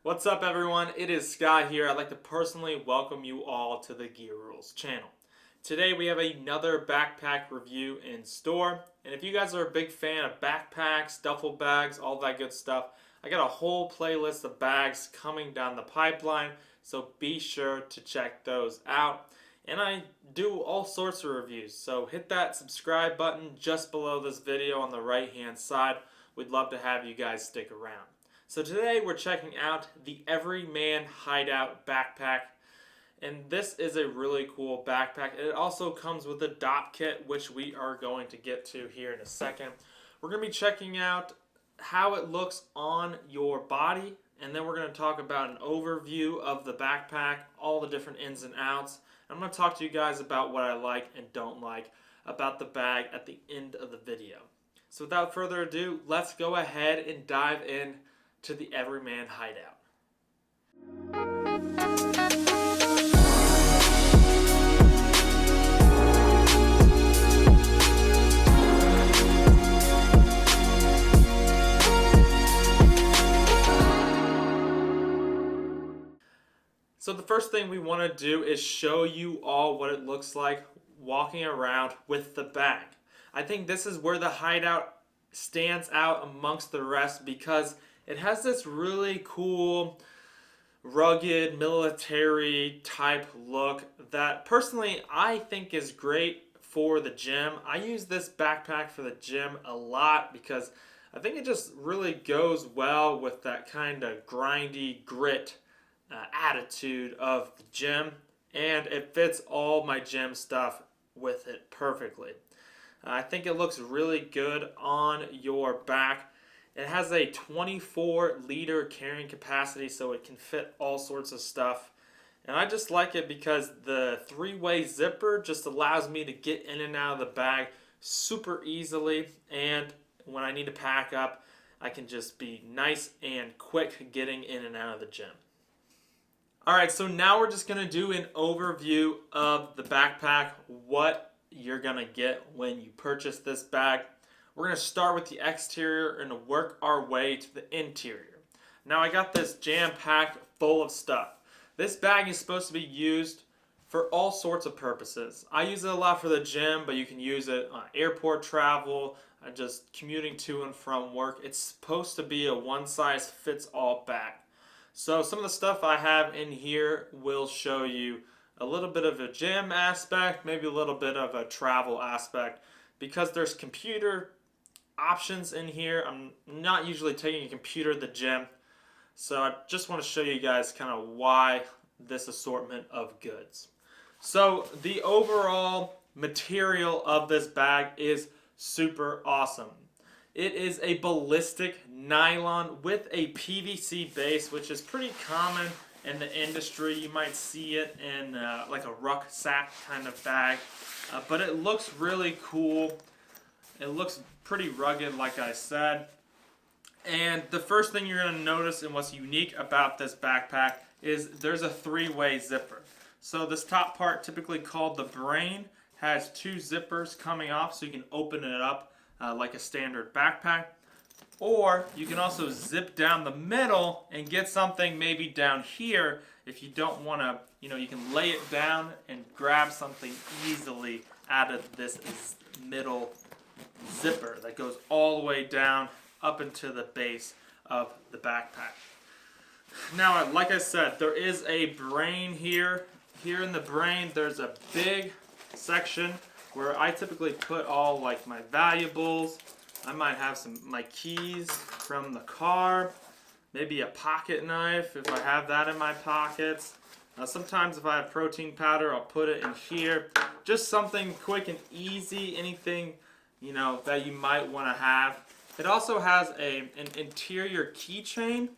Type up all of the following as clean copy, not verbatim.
What's up, everyone? It is Sky here. I'd like to personally welcome you all to the Gear Rules channel. Today we have another backpack review in store, and if you guys are a big fan of backpacks, duffel bags, all that good stuff, I got a whole playlist of bags coming down the pipeline, so be sure to check those out. And I do all sorts of reviews, so hit that subscribe button just below this video on the right hand side. We'd love to have you guys stick around. So today we're checking out the Everyman Hideout backpack, and this is a really cool backpack. It also comes with a dot kit, which we are going to get to here in a second. We're going to be checking out how it looks on your body, and then we're going to talk about an overview of the backpack, all the different ins and outs. I'm going to talk to you guys about what I like and don't like about the bag at the end of the video. So without further ado, let's go ahead and dive in to the Everyman Hideout. So the first thing we want to do is show you all what it looks like walking around with the bag. I think this is where the Hideout stands out amongst the rest because it has this really cool, rugged, military type look that personally I think is great for the gym. I use this backpack for the gym a lot because I think it just really goes well with that kind of grindy grit attitude of the gym, and it fits all my gym stuff with it perfectly. I think it looks really good on your back. It has a 24-liter carrying capacity, so it can fit all sorts of stuff. And I just like it because the three-way zipper just allows me to get in and out of the bag super easily. And when I need to pack up, I can just be nice and quick getting in and out of the gym. Alright, so now we're just going to do an overview of the backpack, what you're going to get when you purchase this bag. We're going to start with the exterior and work our way to the interior. Now I got this jam-packed full of stuff. This bag is supposed to be used for all sorts of purposes. I use it a lot for the gym, but you can use it on airport travel, just commuting to and from work. It's supposed to be a one-size-fits-all bag. So some of the stuff I have in here will show you a little bit of a gym aspect, maybe a little bit of a travel aspect, because there's computer options in here. I'm not usually taking a computer to the gym, so I just want to show you guys kind of why this assortment of goods. So the overall material of this bag is super awesome. It is a ballistic nylon with a PVC base, which is pretty common in the industry. You might see it in like a rucksack kind of bag, but it looks really cool. It looks pretty rugged, like I said. And the first thing you're going to notice and what's unique about this backpack is there's a three-way zipper. So this top part, typically called the brain, has two zippers coming off so you can open it up like a standard backpack. Or you can also zip down the middle and get something maybe down here if you don't want to, you can lay it down and grab something easily out of this middle zipper that goes all the way down up into the base of the backpack. Now, like I said, there is a brain here. Here in the brain, there's a big section where I typically put all like my valuables. I might have my keys from the car, maybe a pocket knife if I have that in my pockets. Sometimes if I have protein powder, I'll put it in here. Just something quick and easy, anything that you might want to have. It also has an interior keychain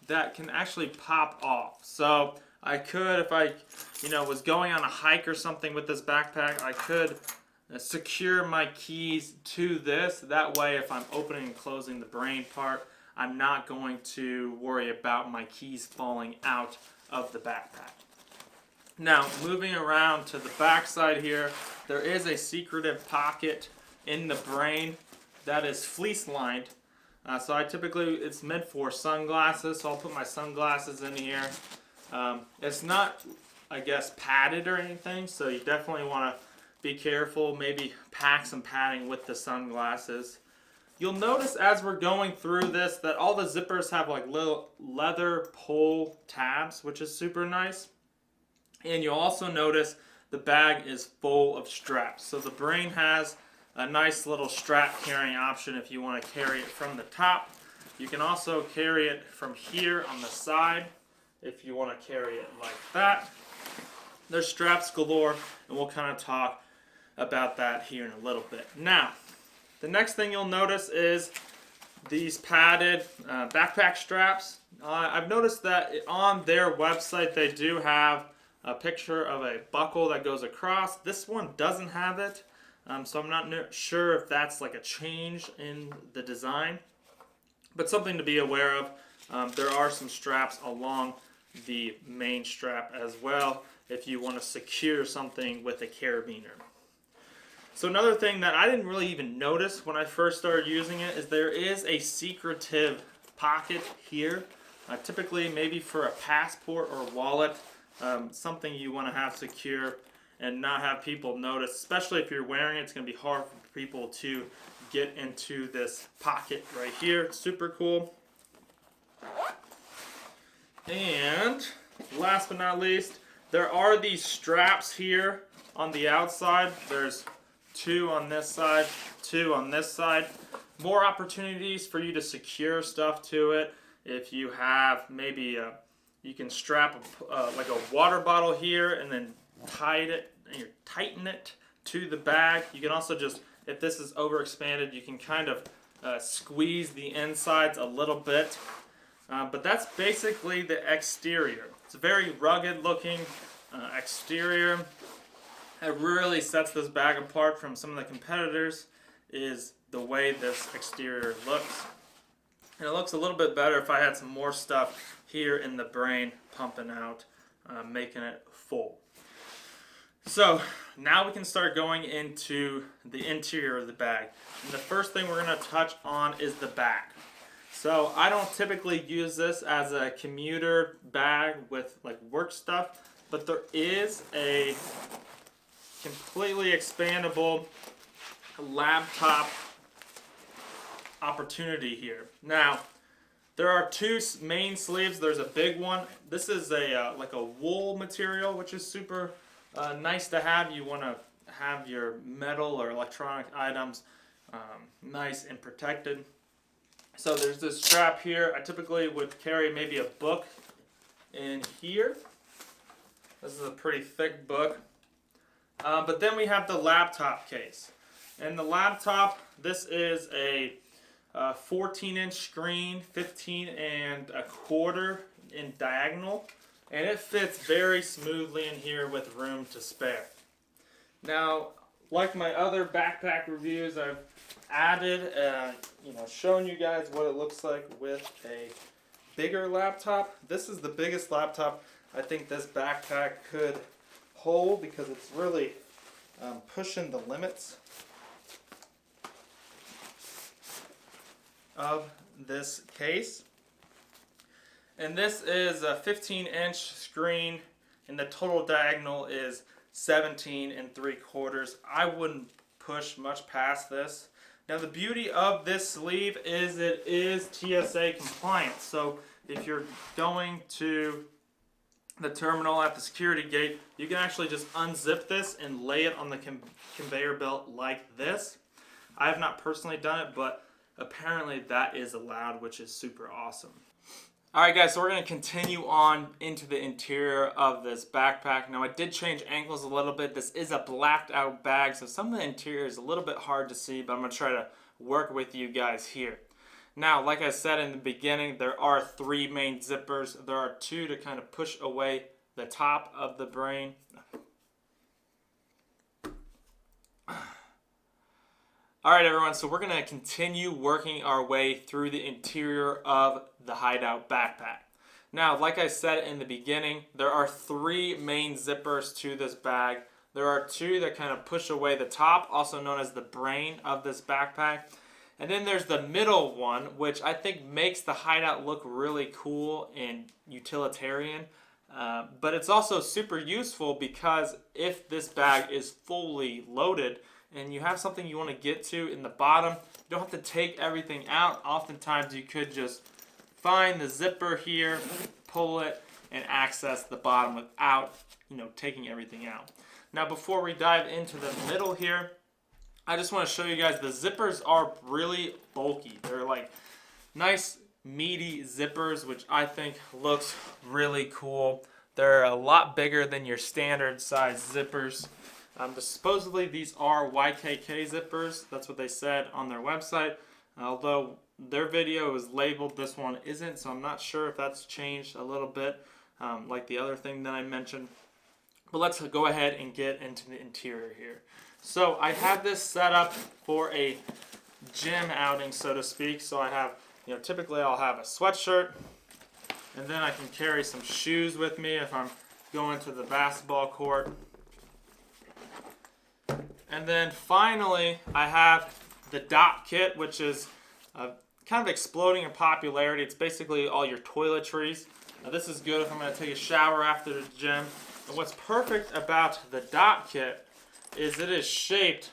that can actually pop off. So I could, if I was going on a hike or something with this backpack, I could secure my keys to this. That way, if I'm opening and closing the brain part, I'm not going to worry about my keys falling out of the backpack. Now, moving around to the back side here, there is a secretive pocket in the brain that is fleece lined. So I typically, it's meant for sunglasses, so I'll put my sunglasses in here. It's not, I guess, padded or anything, so you definitely want to be careful. Maybe pack some padding with the sunglasses. You'll notice as we're going through this that all the zippers have like little leather pull tabs, which is super nice. And you'll also notice the bag is full of straps. So the Brain has a nice little strap carrying option if you want to carry it from the top. You can also carry it from here on the side if you want to carry it like that. There's straps galore, and we'll kind of talk about that here in a little bit. Now, the next thing you'll notice is these padded backpack straps. I've noticed that on their website they do have a picture of a buckle that goes across. This one doesn't have it, so I'm not sure if that's like a change in the design, but something to be aware of. There are some straps along the main strap as well if you want to secure something with a carabiner. So another thing that I didn't really even notice when I first started using it is there is a secretive pocket here. Typically maybe for a passport or wallet, something you want to have secure and not have people notice, especially if you're wearing it. It's going to be hard for people to get into this pocket right here. It's super cool. And last but not least, there are these straps here on the outside. There's 2 on this side, 2 on this side. More opportunities for you to secure stuff to it. If you have maybe you can strap like a water bottle here and then tighten it to the bag. You can also just, if this is overexpanded, you can kind of squeeze the insides a little bit. But that's basically the exterior. It's a very rugged looking exterior. It really sets this bag apart from some of the competitors is the way this exterior looks. And it looks a little bit better if I had some more stuff here in the Brain pumping out, making it full. So now we can start going into the interior of the bag. And the first thing we're going to touch on is the back. So I don't typically use this as a commuter bag with like work stuff, but there is a completely expandable laptop opportunity here. Now, there are 2 main sleeves. There's a big one. This is a like a wool material, which is super nice to have. You want to have your metal or electronic items nice and protected. So there's this strap here. I typically would carry maybe a book in here. This is a pretty thick book. But then we have the laptop case. And the laptop, this is a 14-inch screen, 15.25 in diagonal, and it fits very smoothly in here with room to spare. Now, like my other backpack reviews, I've added, shown you guys what it looks like with a bigger laptop. This is the biggest laptop I think this backpack could hold because it's really pushing the limits of this case. And this is a 15-inch screen, and the total diagonal is 17.75. I wouldn't push much past this. Now the beauty of this sleeve is it is TSA compliant. So if you're going to the terminal at the security gate, you can actually just unzip this and lay it on the conveyor belt like this. I have not personally done it, but apparently that is allowed, which is super awesome. Alright guys, so we're going to continue on into the interior of this backpack. Now I did change angles a little bit. This is a blacked out bag, so some of the interior is a little bit hard to see, but I'm going to try to work with you guys here. Now, like I said in the beginning, there are 3 main zippers. There are 2 to kind of push away the top of the Brain. Alright everyone, so we're going to continue working our way through the interior of the Hideout backpack. Now, like I said in the beginning, there are 3 main zippers to this bag. There are 2 that kind of push away the top, also known as the brain of this backpack. And then there's the middle one, which I think makes the Hideout look really cool and utilitarian. But it's also super useful because if this bag is fully loaded and you have something you want to get to in the bottom, you don't have to take everything out. Oftentimes you could just find the zipper here, pull it, and access the bottom without, taking everything out. Now before we dive into the middle here, I just want to show you guys the zippers are really bulky. They're like nice meaty zippers, which I think looks really cool. They're a lot bigger than your standard size zippers. Supposedly these are YKK zippers. That's what they said on their website. Although their video is labeled, this one isn't, so I'm not sure if that's changed a little bit, like the other thing that I mentioned. But let's go ahead and get into the interior here. So I have this set up for a gym outing, so to speak. So I have, typically I'll have a sweatshirt, and then I can carry some shoes with me if I'm going to the basketball court. And then finally, I have the Dop Kit, which is kind of exploding in popularity. It's basically all your toiletries. Now, this is good if I'm going to take a shower after the gym. And what's perfect about the Dop Kit is it is shaped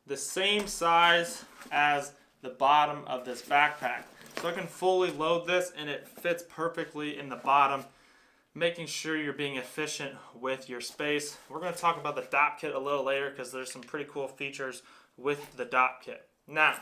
the same size as the bottom of this backpack. So I can fully load this and it fits perfectly in the bottom, making sure you're being efficient with your space. We're going to talk about the Dop Kit a little later because there's some pretty cool features with the Dop Kit. Now,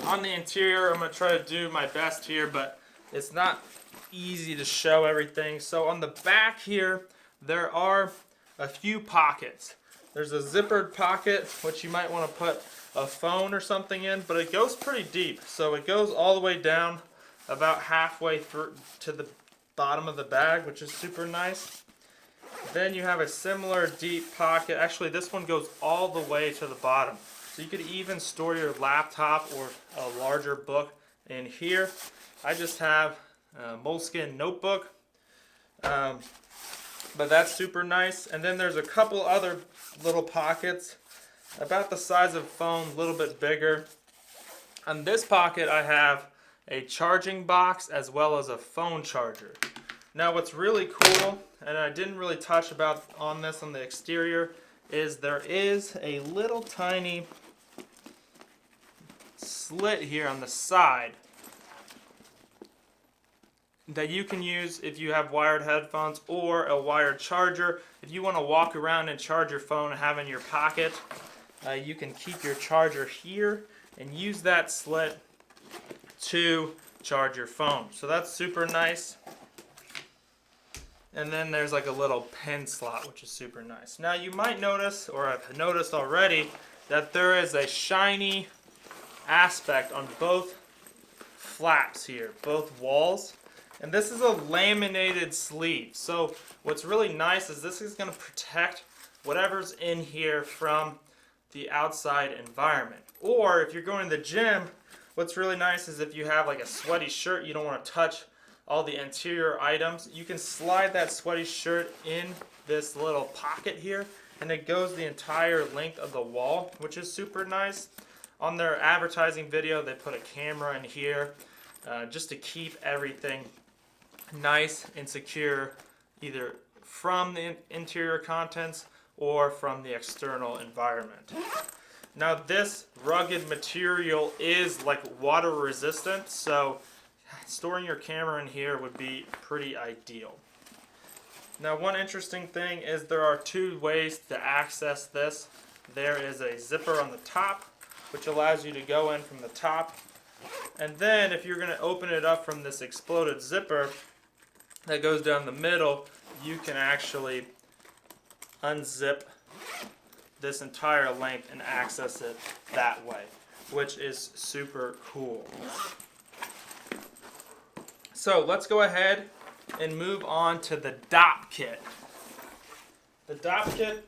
on the interior, I'm going to try to do my best here, but it's not easy to show everything. So on the back here, there are a few pockets. There's a zippered pocket, which you might want to put a phone or something in, but it goes pretty deep. So it goes all the way down about halfway through to the bottom of the bag, which is super nice. Then you have a similar deep pocket. Actually, this one goes all the way to the bottom. So you could even store your laptop or a larger book in here. I just have a moleskin notebook. But that's super nice. And then there's a couple other little pockets about the size of a phone, a little bit bigger. On this pocket I have a charging box as well as a phone charger. Now what's really cool, and I didn't really touch on this on the exterior, is there is a little tiny slit here on the side that you can use if you have wired headphones or a wired charger. If you want to walk around and charge your phone and have it in your pocket, you can keep your charger here and use that slit to charge your phone. So that's super nice. And then there's like a little pen slot, which is super nice. Now you might notice, or I've noticed already, that there is a shiny aspect on both flaps here, both walls. And this is a laminated sleeve. So what's really nice is this is going to protect whatever's in here from the outside environment. Or if you're going to the gym, what's really nice is if you have like a sweaty shirt, you don't want to touch all the interior items, you can slide that sweaty shirt in this little pocket here, and it goes the entire length of the wall, which is super nice. On their advertising video, they put a camera in here just to keep everything nice and secure, either from the interior contents or from the external environment. Now this rugged material is like water resistant, so storing your camera in here would be pretty ideal. Now one interesting thing is there are two ways to access this. There is a zipper on the top, which allows you to go in from the top. And then if you're going to open it up from this exploded zipper that goes down the middle, you can actually unzip this entire length and access it that way, which is super cool. So let's go ahead and move on to the Dop Kit. The Dop Kit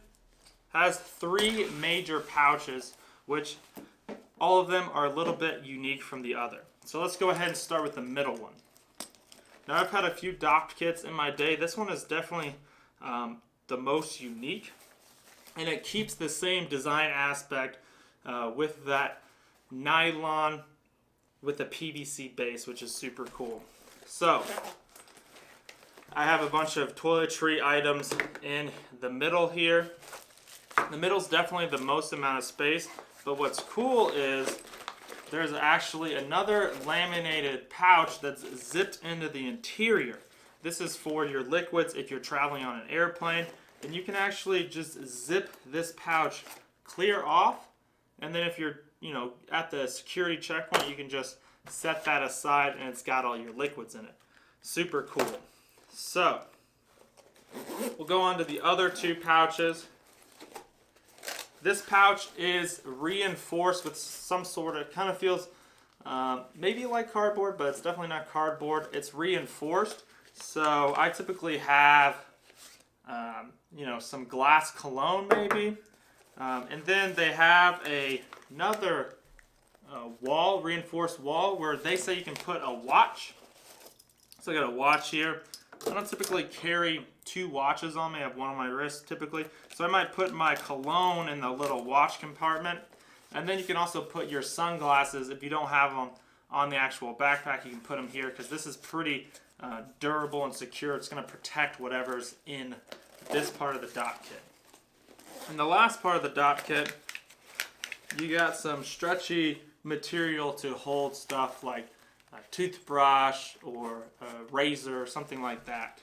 has three major pouches, which all of them are a little bit unique from the other. So let's go ahead and start with the middle one. Now I've had a few Dop Kits in my day. This one is definitely the most unique, and it keeps the same design aspect with that nylon with a PVC base, which is super cool. So I have a bunch of toiletry items in the middle here. The middle's definitely the most amount of space, but what's cool is there's actually another laminated pouch that's zipped into the interior. This is for your liquids if you're traveling on an airplane. And you can actually just zip this pouch clear off. And then if you're, at the security checkpoint, you can just set that aside and it's got all your liquids in it. Super cool. So, we'll go on to the other two pouches. This pouch is reinforced with some sort of, kind of feels maybe like cardboard, but it's definitely not cardboard. It's reinforced. So I typically have, some glass cologne maybe. And then they have another wall, reinforced wall, where they say you can put a watch. So I got a watch here. I don't typically carry two watches on me. I have one on my wrist typically. So I might put my cologne in the little watch compartment. And then you can also put your sunglasses, if you don't have them on the actual backpack, you can put them here because this is pretty durable and secure. It's going to protect whatever's in this part of the dot kit. And the last part of the dot kit, you got some stretchy material to hold stuff like a toothbrush or a razor or something like that.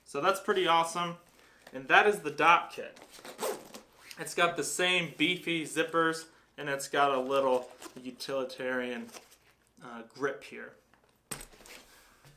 So that's pretty awesome. And that is the dot kit. It's got the same beefy zippers and it's got a little utilitarian grip here.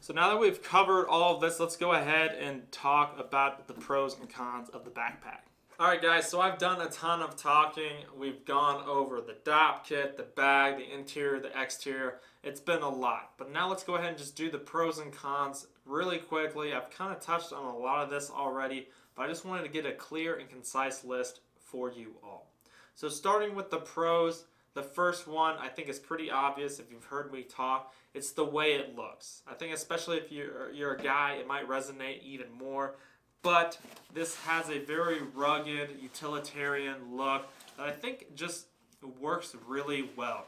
So now that we've covered all of this, let's go ahead and talk about the pros and cons of the backpack. Alright guys, so I've done a ton of talking. We've gone over the dot kit, the bag, the interior, the exterior. It's been a lot. But now let's go ahead and just do the pros and cons really quickly. I've kind of touched on a lot of this already, but I just wanted to get a clear and concise list for you all. So starting with the pros, the first one I think is pretty obvious if you've heard me talk. It's the way it looks. I think especially if you're a guy, it might resonate even more. But this has a very rugged, utilitarian look that I think just works really well.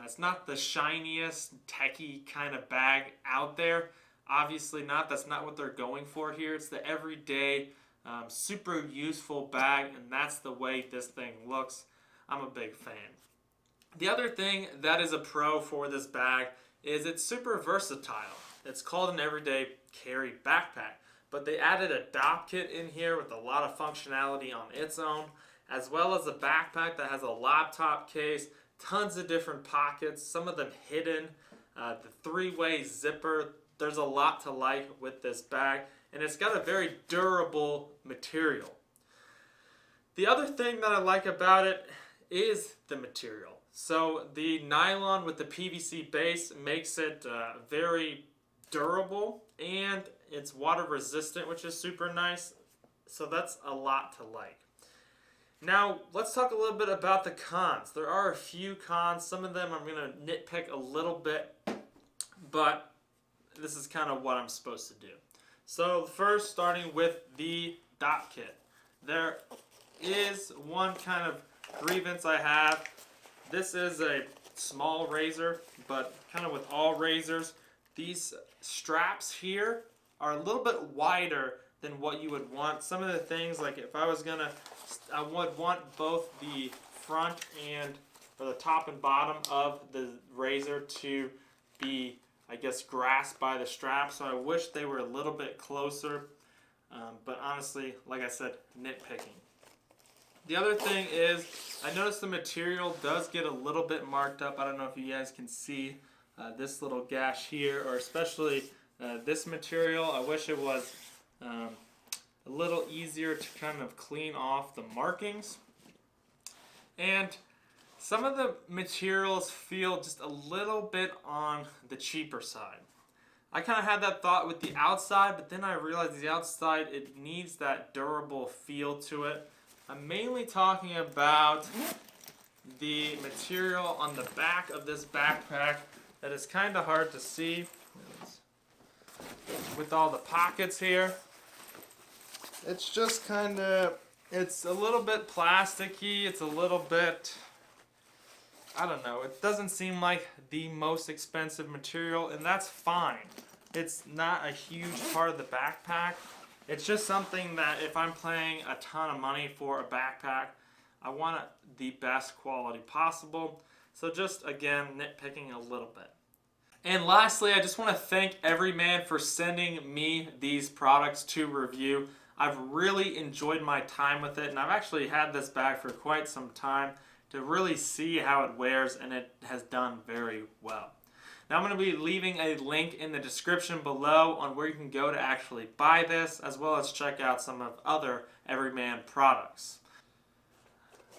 It's not the shiniest, techie kind of bag out there. Obviously not. That's not what they're going for here. It's the everyday, super useful bag, and that's the way this thing looks. I'm a big fan. The other thing that is a pro for this bag is it's super versatile. It's called an everyday carry backpack, but they added a dot kit in here with a lot of functionality on its own, as well as a backpack that has a laptop case, tons of different pockets, some of them hidden, the three-way zipper. There's a lot to like with this bag, and it's got a very durable material. The other thing that I like about it is the material. So the nylon with the PVC base makes it very durable, and it's water resistant, which is super nice. So that's a lot to like. Now let's talk a little bit about the cons. There are a few cons. Some of them I'm going to nitpick a little bit, but this is kind of what I'm supposed to do. So first, starting with the dot kit. There is one kind of grievance I have. This is a small razor, but kind of with all razors, these straps here are a little bit wider than what you would want. Some of the things, like if I was gonna, I would want both the front or the top and bottom of the razor to be, I guess, grasped by the strap. So I wish they were a little bit closer. But honestly, like I said, nitpicking. The other thing is, I noticed the material does get a little bit marked up. I don't know if you guys can see this little gash here, or especially this material. I wish it was a little easier to kind of clean off the markings. And some of the materials feel just a little bit on the cheaper side. I kind of had that thought with the outside, but then I realized the outside, it needs that durable feel to it. I'm mainly talking about the material on the back of this backpack that is kind of hard to see with all the pockets here. It's just kind of, it's a little bit plasticky, it's a little bit, I don't know, it doesn't seem like the most expensive material, and that's fine. It's not a huge part of the backpack. It's just something that if I'm paying a ton of money for a backpack, I want it the best quality possible. So just, again, nitpicking a little bit. And lastly, I just want to thank Everyman for sending me these products to review. I've really enjoyed my time with it, and I've actually had this bag for quite some time to really see how it wears, and it has done very well. Now I'm going to be leaving a link in the description below on where you can go to actually buy this, as well as check out some of other Everyman products.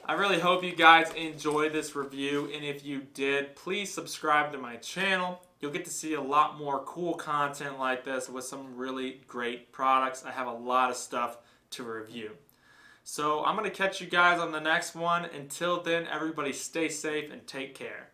I really hope you guys enjoyed this review, and if you did, please subscribe to my channel. You'll get to see a lot more cool content like this with some really great products. I have a lot of stuff to review. So I'm going to catch you guys on the next one. Until then, everybody stay safe and take care.